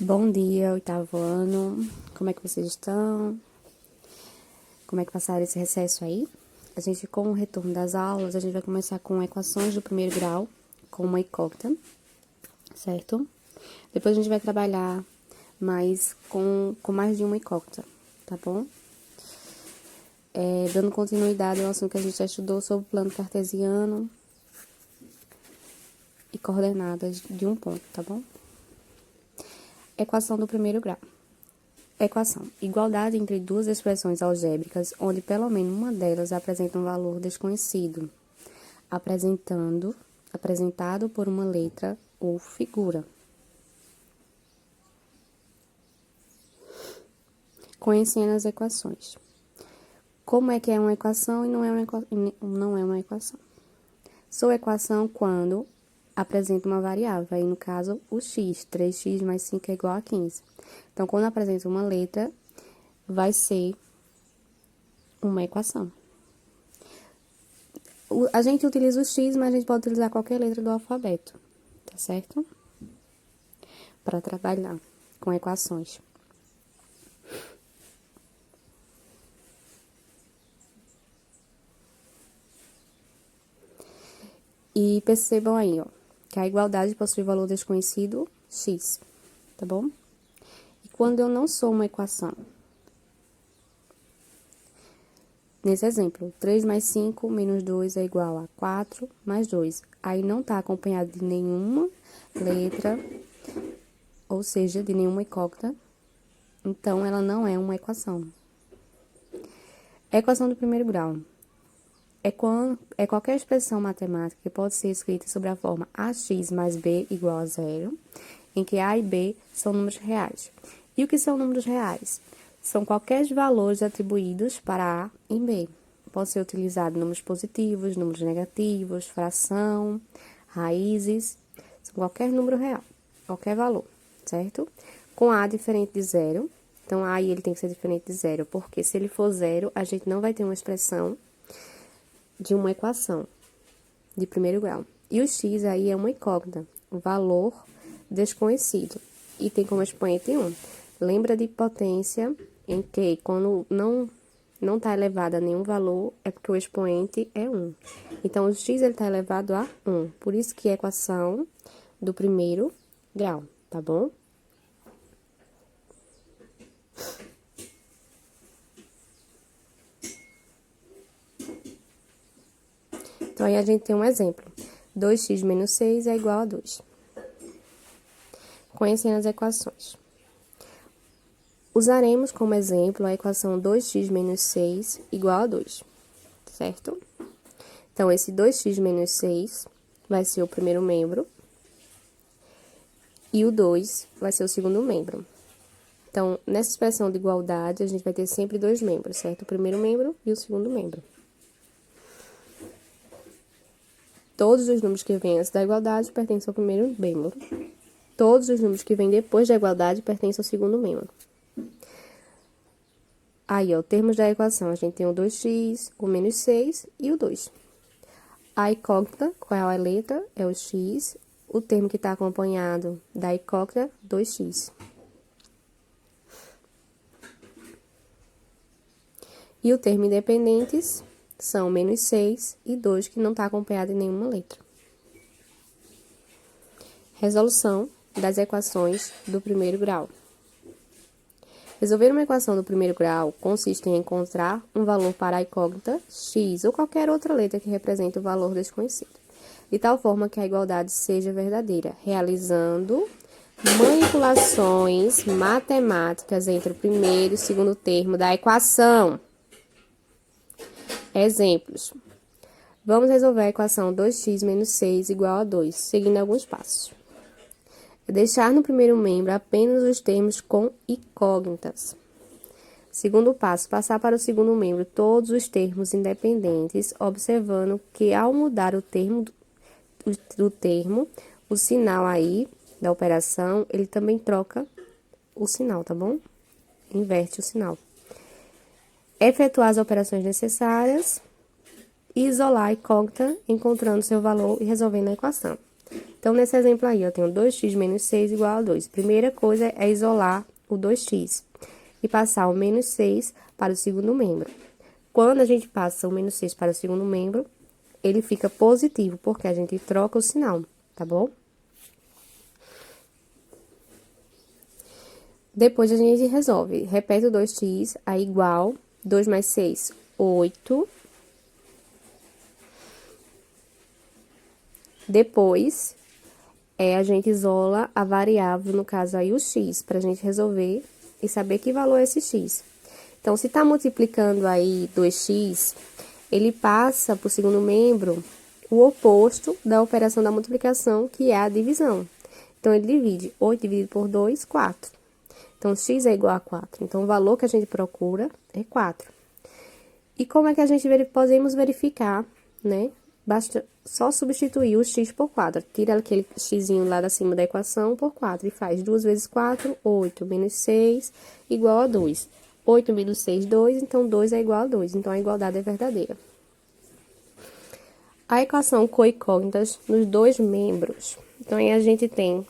Bom dia, oitavo ano. Como é que vocês estão? Como é que passaram esse recesso aí? Com o retorno das aulas, a gente vai começar com equações do primeiro grau, com uma incógnita, certo? Depois a gente vai trabalhar mais com mais de uma incógnita, tá bom? Dando continuidade ao assunto que a gente já estudou sobre o plano cartesiano e coordenadas de um ponto, tá bom? Equação do primeiro grau. Equação. Igualdade entre duas expressões algébricas, onde pelo menos uma delas apresenta um valor desconhecido, apresentado por uma letra ou figura. Conhecendo as equações. Como é que é uma equação e não é uma equação? Sou equação quando apresenta uma variável, aí no caso o x, 3x mais 5 é igual a 15. Então, quando apresenta uma letra, vai ser uma equação. A gente utiliza o x, mas a gente pode utilizar qualquer letra do alfabeto, tá certo? Para trabalhar com equações. E percebam aí, ó, que a igualdade possui valor desconhecido, x, tá bom? E quando eu não sou uma equação? Nesse exemplo, 3 mais 5 menos 2 é igual a 4 mais 2. Aí não está acompanhado de nenhuma letra, ou seja, de nenhuma incógnita. Então, ela não é uma equação. Equação do primeiro grau. É qualquer expressão matemática que pode ser escrita sobre a forma ax mais b igual a zero, em que a e b são números reais. E o que são números reais? São qualquer valores atribuídos para a e b. Pode ser utilizado números positivos, números negativos, fração, raízes, são qualquer número real, qualquer valor, certo? Com a diferente de zero, então a ele tem que ser diferente de zero, porque se ele for zero, a gente não vai ter uma expressão de uma equação de primeiro grau. E o x aí é uma incógnita, um valor desconhecido, e tem como expoente 1. Lembra de potência em que, quando não está elevado a nenhum valor, é porque o expoente é 1. Então, o x está elevado a 1. Por isso que é equação do primeiro grau, tá bom? Então, aí a gente tem um exemplo. 2x menos 6 é igual a 2. Conhecendo as equações. Usaremos como exemplo a equação 2x menos 6 igual a 2, certo? Então, esse 2x menos 6 vai ser o primeiro membro e o 2 vai ser o segundo membro. Então, nessa expressão de igualdade, a gente vai ter sempre dois membros, certo? O primeiro membro e o segundo membro. Todos os números que vêm antes da igualdade pertencem ao primeiro membro. Todos os números que vêm depois da igualdade pertencem ao segundo membro. Aí, ó, termos da equação, a gente tem o 2x, o menos 6 e o 2. A incógnita, qual é a letra? É o x. O termo que está acompanhado da incógnita, 2x. E o termo independentes são menos 6 e 2, que não está acompanhado de nenhuma letra. Resolução das equações do primeiro grau. Resolver uma equação do primeiro grau consiste em encontrar um valor para a incógnita x ou qualquer outra letra que represente o valor desconhecido, de tal forma que a igualdade seja verdadeira, realizando manipulações matemáticas entre o primeiro e o segundo termo da equação. Exemplos. Vamos resolver a equação 2x menos 6 igual a 2, seguindo alguns passos. Deixar no primeiro membro apenas os termos com incógnitas. Segundo passo, passar para o segundo membro todos os termos independentes, observando que ao mudar o termo o sinal aí da operação, ele também troca o sinal, tá bom? Inverte o sinal. Efetuar as operações necessárias e isolar a incógnita, encontrando seu valor e resolvendo a equação. Então, nesse exemplo aí, eu tenho 2x menos 6 igual a 2. Primeira coisa é isolar o 2x e passar o menos 6 para o segundo membro. Quando a gente passa o menos 6 para o segundo membro, ele fica positivo, porque a gente troca o sinal, tá bom? Depois a gente resolve. Repete o 2x, aí igual 2 mais 6, 8. Depois, a gente isola a variável, no caso aí o x, pra gente resolver e saber que valor é esse x. Então, se tá multiplicando aí 2x, ele passa pro segundo membro o oposto da operação da multiplicação, que é a divisão. Então, ele divide 8 dividido por 2, 4. Então, x é igual a 4. Então, o valor que a gente procura é 4. E como é que a gente podemos verificar, né? Basta só substituir o x por 4. Tira aquele xzinho lá da cima da equação por 4 e faz 2 vezes 4, 8, menos 6, igual a 2. 8 menos 6, 2, então 2 é igual a 2. Então, a igualdade é verdadeira. A equação coicônitas nos dois membros. Então, aí a gente tem...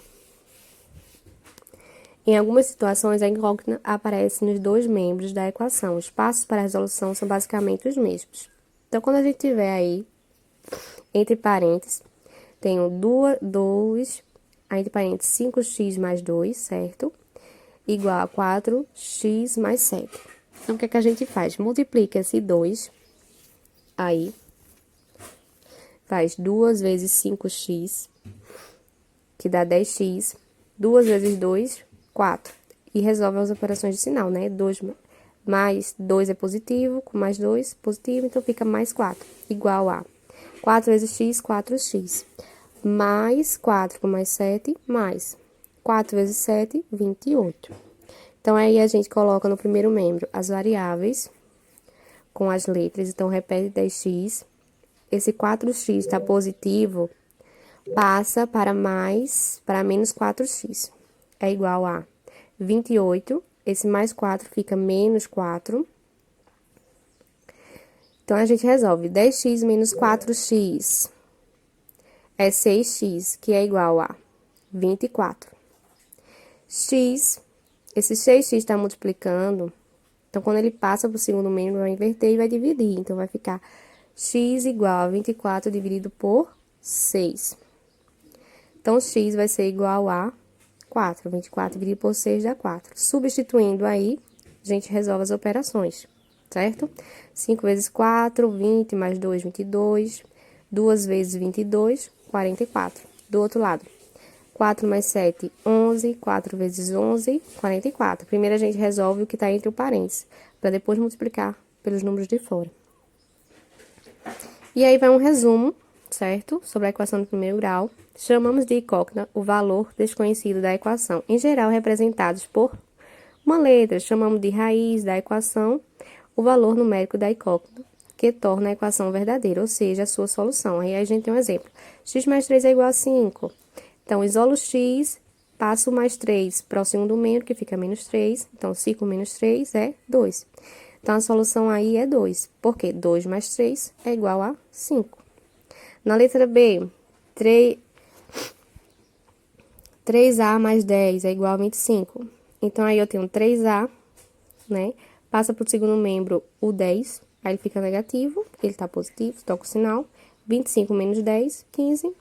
Em algumas situações, a incógnita aparece nos dois membros da equação. Os passos para a resolução são basicamente os mesmos. Então, quando a gente tiver aí, entre parênteses, tenho 2, entre parênteses, 5x mais 2, certo? Igual a 4x mais 7. Então, o que é que a gente faz? Multiplica esse 2, aí, faz 2 vezes 5x, que dá 10x, 2 vezes 2, 4. E resolve as operações de sinal, né? 2 mais 2 é positivo, com mais 2, positivo, então fica mais 4, igual a 4 vezes x, 4x. Mais 4 com mais 7, mais 4 vezes 7, 28. Então, aí a gente coloca no primeiro membro as variáveis com as letras. Então, repete 10x. Esse 4x está positivo, passa para menos 4x. É igual a 28. Esse mais 4 fica menos 4. Então, a gente resolve 10x menos 4x é 6x, que é igual a 24. X, esse 6x está multiplicando, então, quando ele passa para o segundo membro, vai inverter e vai dividir. Então, vai ficar x igual a 24 dividido por 6. Então, x vai ser igual a 4. 24 dividido por 6 dá 4. Substituindo aí, a gente resolve as operações, certo? 5 vezes 4, 20, mais 2, 22. 2 vezes 22, 44. Do outro lado, 4 mais 7, 11. 4 vezes 11, 44. Primeiro, a gente resolve o que está entre o parênteses, para depois multiplicar pelos números de fora. E aí, vai um resumo, certo? Sobre a equação do primeiro grau. Chamamos de incógnita o valor desconhecido da equação, em geral representados por uma letra. Chamamos de raiz da equação o valor numérico da incógnita, que torna a equação verdadeira, ou seja, a sua solução. Aí a gente tem um exemplo. X mais 3 é igual a 5. Então, isolo x, passo mais 3 para o segundo membro, que fica menos 3. Então, 5 menos 3 é 2. Então, a solução aí é 2, porque 2 mais 3 é igual a 5. Na letra B, 3A mais 10 é igual a 25. Então, aí eu tenho 3A, né? Passa para o segundo membro o 10, aí ele fica negativo, ele tá positivo, toca o sinal. 25 menos 10, 15.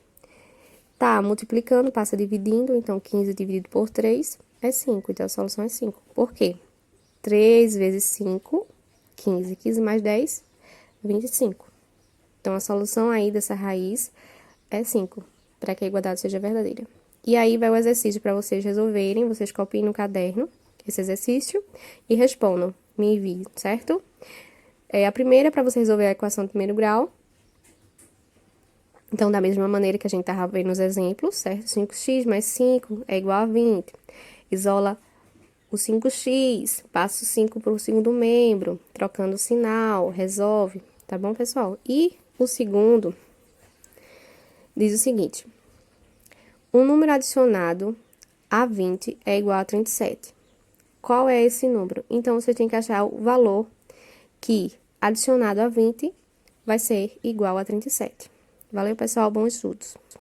Tá multiplicando, passa dividindo, então 15 dividido por 3 é 5. Então, a solução é 5. Por quê? 3 vezes 5, 15. 15 mais 10, 25. Então, a solução aí dessa raiz é 5, para que a igualdade seja verdadeira. E aí, vai o exercício para vocês resolverem. Vocês copiem no caderno esse exercício e respondam. Me enviem, certo? A primeira é para você resolver a equação do primeiro grau. Então, da mesma maneira que a gente estava vendo nos exemplos, certo? 5x mais 5 é igual a 20. Isola o 5x, passa o 5 para o segundo membro, trocando o sinal, resolve, tá bom, pessoal? E o segundo diz o seguinte: um número adicionado a 20 é igual a 37. Qual é esse número? Então, você tem que achar o valor que, adicionado a 20, vai ser igual a 37. Valeu, pessoal. Bons estudos.